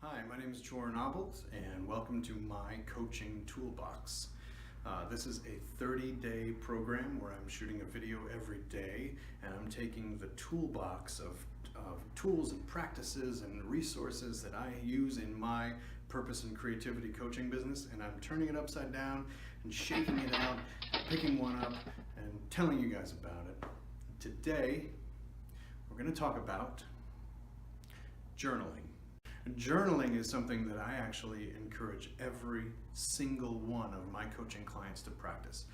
Hi, my name is Joran Oppelt, and welcome to my coaching toolbox. This is a 30-day program where I'm shooting a video every day, and I'm taking the toolbox of tools and practices and resources that I use in my purpose and creativity coaching business, and I'm turning it upside down and shaking it out, picking one up, and telling you guys about it. Today, we're going to talk about journaling. Journaling is something that I actually encourage every single one of my coaching clients to practice.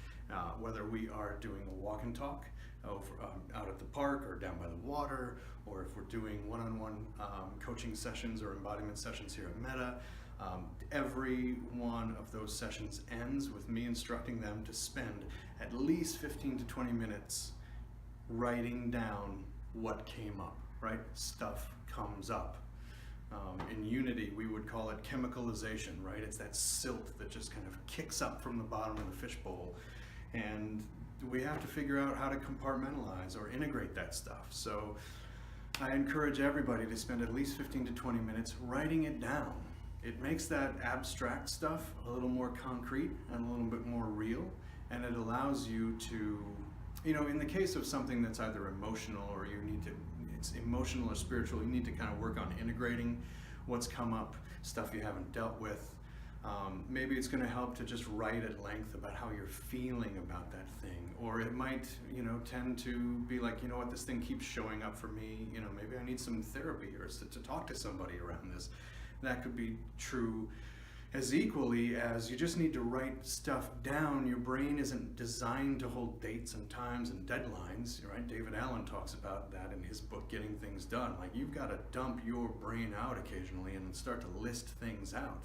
Whether we are doing a walk and talk out at the park or down by the water, or if we're doing one-on-one coaching sessions or embodiment sessions here at Meta, every one of those sessions ends with me instructing them to spend at least 15 to 20 minutes writing down what came up, right? Stuff comes up. In Unity, we would call it chemicalization, right? It's that silt that just kind of kicks up from the bottom of the fishbowl. And we have to figure out how to compartmentalize or integrate that stuff. So I encourage everybody to spend at least 15 to 20 minutes writing it down. It makes that abstract stuff a little more concrete and a little bit more real. And it allows you to, in the case of something that's either emotional or it's emotional or spiritual, you need to kind of work on integrating what's come up, stuff you haven't dealt with. Maybe it's going to help to just write at length about how you're feeling about that thing. Or it might, tend to be like, what, this thing keeps showing up for me. Maybe I need some therapy or to talk to somebody around this. That could be true as equally as you just need to write stuff down. Your brain isn't designed to hold dates and times and deadlines, right? David Allen talks about that in his book, Getting Things Done. Like, you've got to dump your brain out occasionally and start to list things out.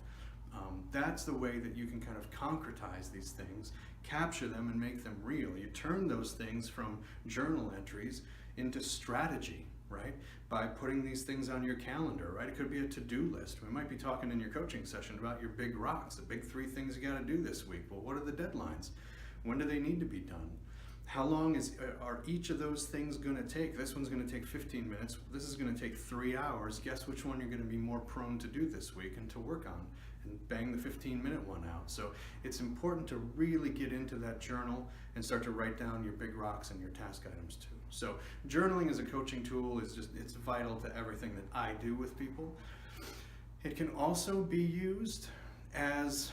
That's the way that you can kind of concretize these things, capture them and make them real. You turn those things from journal entries into strategy, right? By putting these things on your calendar, right? It could be a to-do list. We might be talking in your coaching session about your big rocks, the big 3 things you got to do this week. Well, what are the deadlines? When do they need to be done? How long are each of those things going to take? This one's going to take 15 minutes. This is going to take 3 hours. Guess which one you're going to be more prone to do this week and to work on, and bang the 15-minute one out. So it's important to really get into that journal and start to write down your big rocks and your task items too. So journaling as a coaching tool it's vital to everything that I do with people. It can also be used as,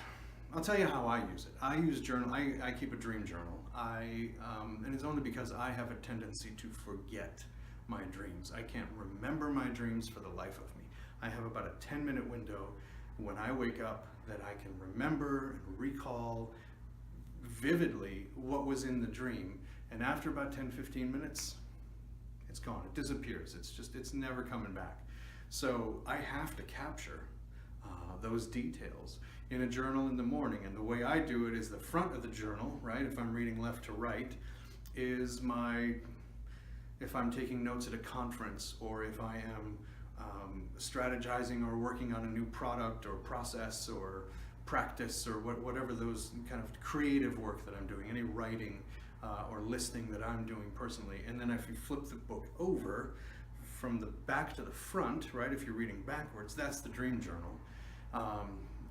I'll tell you how I use it. I use journal. I keep a dream journal. And it's only because I have a tendency to forget my dreams. I can't remember my dreams for the life of me. I have about a 10-minute window when I wake up that I can remember and recall vividly what was in the dream. And after about 10-15 minutes, it's gone. It disappears. It's never coming back. So I have to capture those details in a journal in the morning. And the way I do it is the front of the journal, right? If I'm reading left to right, is if I'm taking notes at a conference, or if I am strategizing or working on a new product or process or practice or whatever those kind of creative work that I'm doing, any writing or listening that I'm doing personally. And then if you flip the book over from the back to the front, right, if you're reading backwards, that's the dream journal.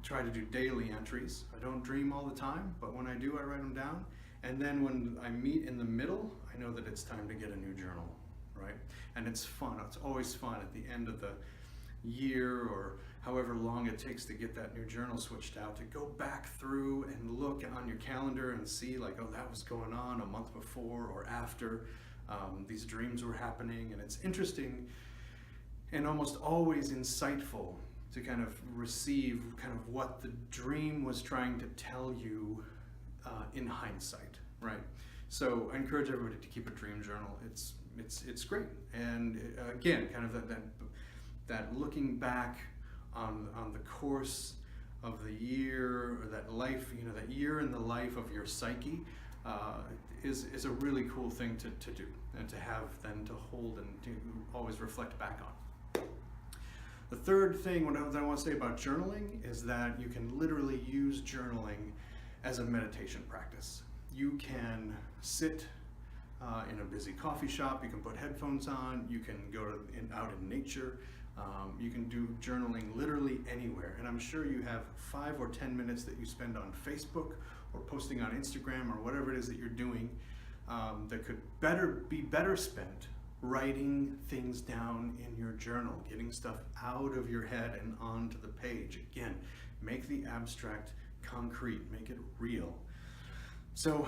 Try to do daily entries. I don't dream all the time, but when I do, I write them down. And then when I meet in the middle, I know that it's time to get a new journal, right? And it's fun. It's always fun at the end of the year or however long it takes to get that new journal switched out, to go back through and look on your calendar and see like, oh, that was going on a month before or after. These dreams were happening, and it's interesting and almost always insightful to kind of receive kind of what the dream was trying to tell you in hindsight, right? So I encourage everybody to keep a dream journal. It's great, and again, kind of that looking back on the course of the year, or that life, that year in the life of your psyche, is a really cool thing to do, and to have then to hold and to always reflect back on. The third thing that I want to say about journaling is that you can literally use journaling as a meditation practice. You can sit in a busy coffee shop. You can put headphones on. You can go out in nature. You can do journaling literally anywhere. And I'm sure you have 5 or 10 minutes that you spend on Facebook or posting on Instagram or whatever it is that you're doing that could be better spent writing things down in your journal, getting stuff out of your head and onto the page. Again, make the abstract concrete, make it real. So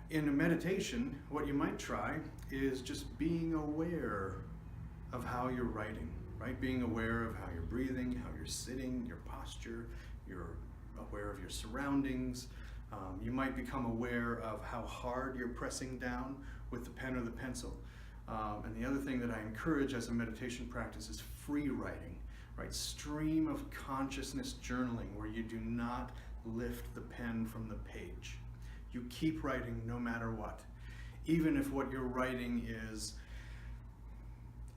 in a meditation, what you might try is just being aware of how you're writing, right? Being aware of how you're breathing, how you're sitting, your posture, you're aware of your surroundings. You might become aware of how hard you're pressing down with the pen or the pencil. And the other thing that I encourage as a meditation practice is free writing, right? Stream of consciousness journaling where you do not lift the pen from the page. You keep writing no matter what. Even if what you're writing is,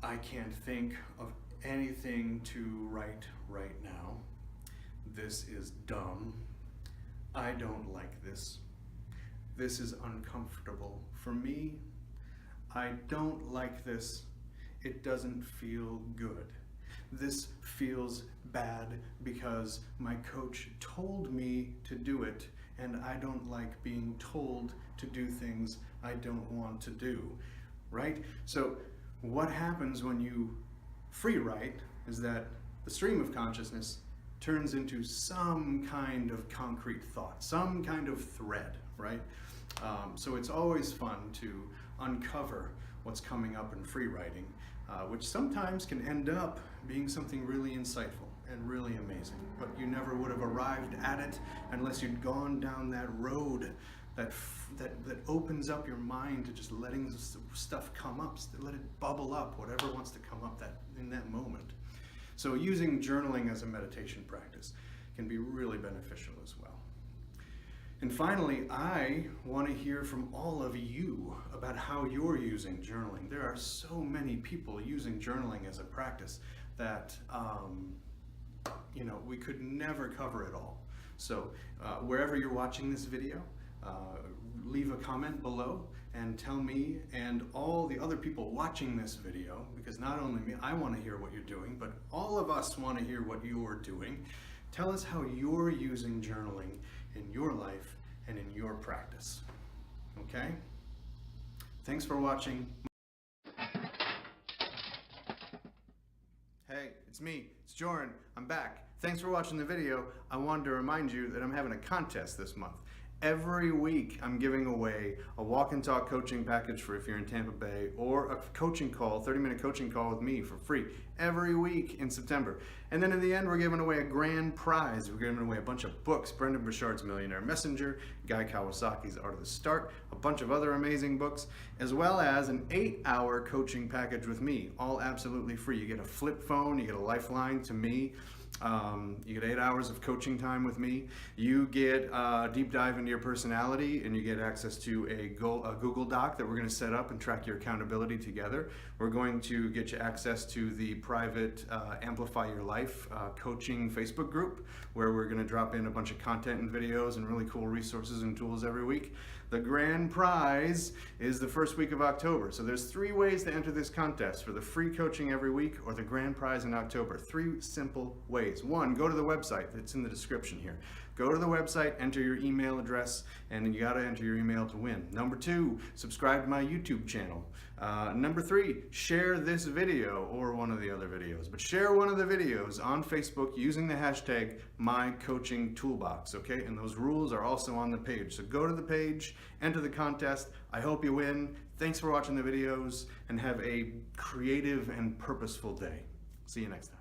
I can't think of anything to write right now. This is dumb. I don't like this. This is uncomfortable for me. I don't like this. It doesn't feel good. This feels bad because my coach told me to do it, and I don't like being told to do things I don't want to do, right? So what happens when you free write is that the stream of consciousness turns into some kind of concrete thought, some kind of thread, right? So it's always fun to uncover what's coming up in free writing, which sometimes can end up being something really insightful and really amazing, but you never would have arrived at it unless you'd gone down that road that opens up your mind to just letting stuff come up, let it bubble up, whatever wants to come up in that moment. So using journaling as a meditation practice can be really beneficial as well. And finally, I want to hear from all of you about how you're using journaling. There are so many people using journaling as a practice that we could never cover it all. So wherever you're watching this video, leave a comment below and tell me and all the other people watching this video, because not only me, I want to hear what you're doing, but all of us want to hear what you're doing. Tell us how you're using journaling in your life and in your practice. Okay? Thanks for watching. Hey, it's me, it's Joran, I'm back. Thanks for watching the video. I wanted to remind you that I'm having a contest this month. Every week I'm giving away a walk and talk coaching package for if you're in Tampa Bay, or a coaching call, 30-minute coaching call with me for free every week in September. And then in the end, we're giving away a grand prize. We're giving away a bunch of books, Brendan Burchard's Millionaire Messenger, Guy Kawasaki's Art of the Start, a bunch of other amazing books, as well as an 8-hour coaching package with me, all absolutely free. You get a flip phone, you get a lifeline to me. You get 8 hours of coaching time with me. You get a deep dive into your personality, and you get access to a Google Doc that we're going to set up and track your accountability together. We're going to get you access to the private Amplify Your Life coaching Facebook group, where we're going to drop in a bunch of content and videos and really cool resources and tools every week. The grand prize is the first week of October. So there's 3 ways to enter this contest for the free coaching every week or the grand prize in October. 3 simple ways. 1, go to the website. It's in the description here. Go to the website, enter your email address, and then you got to enter your email to win. Number 2, subscribe to my YouTube channel. Number 3, share this video or one of the other videos. But share one of the videos on Facebook using the hashtag #MyCoachingToolbox, okay? And those rules are also on the page. So go to the page, enter the contest. I hope you win. Thanks for watching the videos, and have a creative and purposeful day. See you next time.